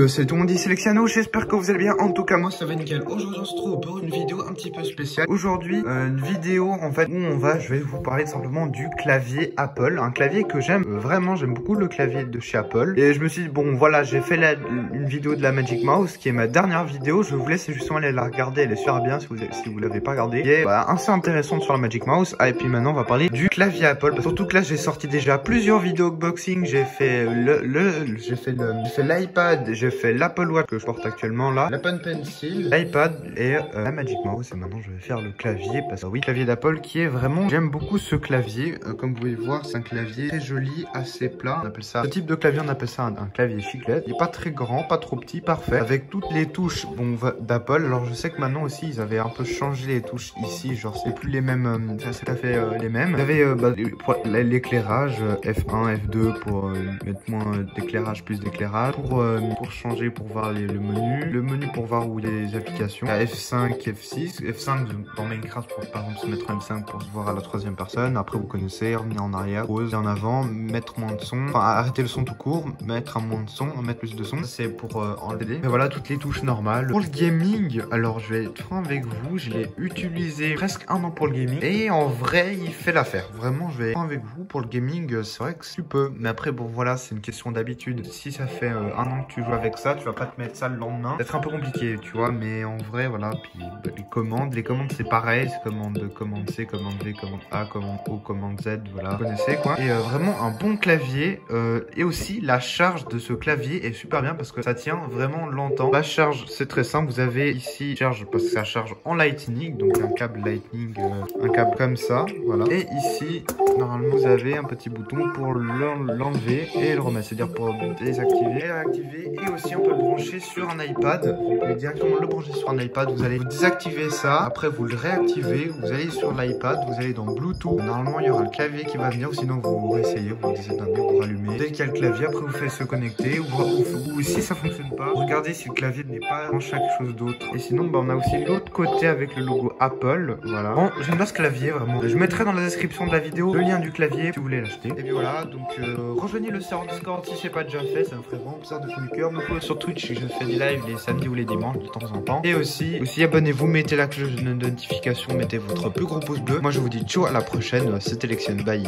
c'est tout le monde dit Sélectiano, j'espère que vous allez bien. En tout cas moi ça va nickel. Aujourd'hui on se retrouve pour une vidéo un petit peu spéciale. Aujourd'hui une vidéo en fait où je vais vous parler simplement du clavier Apple. Un clavier que j'aime vraiment, j'aime beaucoup le clavier de chez Apple. Et je me suis dit bon voilà, j'ai fait une vidéo de la Magic Mouse qui est ma dernière vidéo. Je vous laisse justement aller la regarder, elle est super bien si vous l'avez pas regardée. Qui est assez intéressante sur la Magic Mouse. Ah, et puis maintenant on va parler du clavier Apple. Surtout que là j'ai sorti déjà plusieurs vidéos unboxing. J'ai fait l'iPad, j'ai fait l'Apple Watch que je porte actuellement là, l'Apple Pencil, l'iPad et la Magic Mouse. Et maintenant je vais faire le clavier parce que oui, clavier d'Apple qui est vraiment, j'aime beaucoup ce clavier. Comme vous pouvez voir, c'est un clavier très joli, assez plat. On appelle ça, ce type de clavier on appelle ça un clavier chiclette. Il est pas très grand, pas trop petit, parfait. Avec toutes les touches d'Apple. Alors je sais que maintenant aussi ils avaient un peu changé les touches ici, genre c'est plus les mêmes, c'est tout à fait les mêmes. Vous avez l'éclairage F1, F2 pour mettre moins d'éclairage, plus d'éclairage, pour changer, pour voir le menu pour voir où il y a les applications, F5, F6, F5 dans Minecraft pour par exemple se mettre en F5 pour se voir à la troisième personne. Après vous connaissez, revenir en arrière, pause, en avant, mettre moins de son, enfin arrêter le son tout court, mettre un moins de son, mettre plus de son, c'est pour enlever. Et voilà toutes les touches normales. Pour le gaming, alors je vais être franc avec vous, je l'ai utilisé presque un an pour le gaming et en vrai il fait l'affaire. Vraiment je vais être franc avec vous, pour le gaming c'est vrai que tu peux, mais après bon voilà c'est une question d'habitude. Si ça fait un an que tu joues avec ça, tu vas pas te mettre ça le lendemain. C'est un peu compliqué, tu vois, mais en vrai, voilà. Puis les commandes c'est pareil. C'est commande C, commande V, commande A, commande O, commande Z, voilà. Vous connaissez quoi. Et vraiment un bon clavier. Et aussi la charge de ce clavier est super bien parce que ça tient vraiment longtemps. La charge, c'est très simple. Vous avez ici charge parce que ça charge en Lightning, donc un câble Lightning, un câble comme ça, voilà. Et ici, normalement, vous avez un petit bouton pour l'enlever et le remettre, c'est-à-dire pour désactiver, réactiver. Et aussi on peut le brancher sur un iPad. Vous pouvez directement le brancher sur un iPad. Vous allez désactiver ça, après vous le réactivez, vous allez sur l'iPad, vous allez dans Bluetooth. Normalement il y aura le clavier qui va venir, ou sinon vous réessayez, vous déséteignez, vous rallumez. Dès qu'il y a le clavier, après vous faites se connecter, ou si ça fonctionne pas, regardez si le clavier n'est pas branché à quelque chose d'autre. Et sinon on a aussi l'autre côté avec le logo Apple, voilà. Bon, j'aime bien ce clavier vraiment. Je mettrai dans la description de la vidéo le lien du clavier si vous voulez l'acheter. Et puis voilà, donc rejoignez le serveur Discord si c'est pas déjà fait, ça me ferait vraiment plaisir de fond du cœur. Me follow sur Twitch, je fais des lives les samedis ou les dimanches de temps en temps. Et aussi abonnez-vous, mettez la cloche de notification, mettez votre plus gros pouce bleu. Moi je vous dis ciao, à la prochaine, c'était Lexion, bye.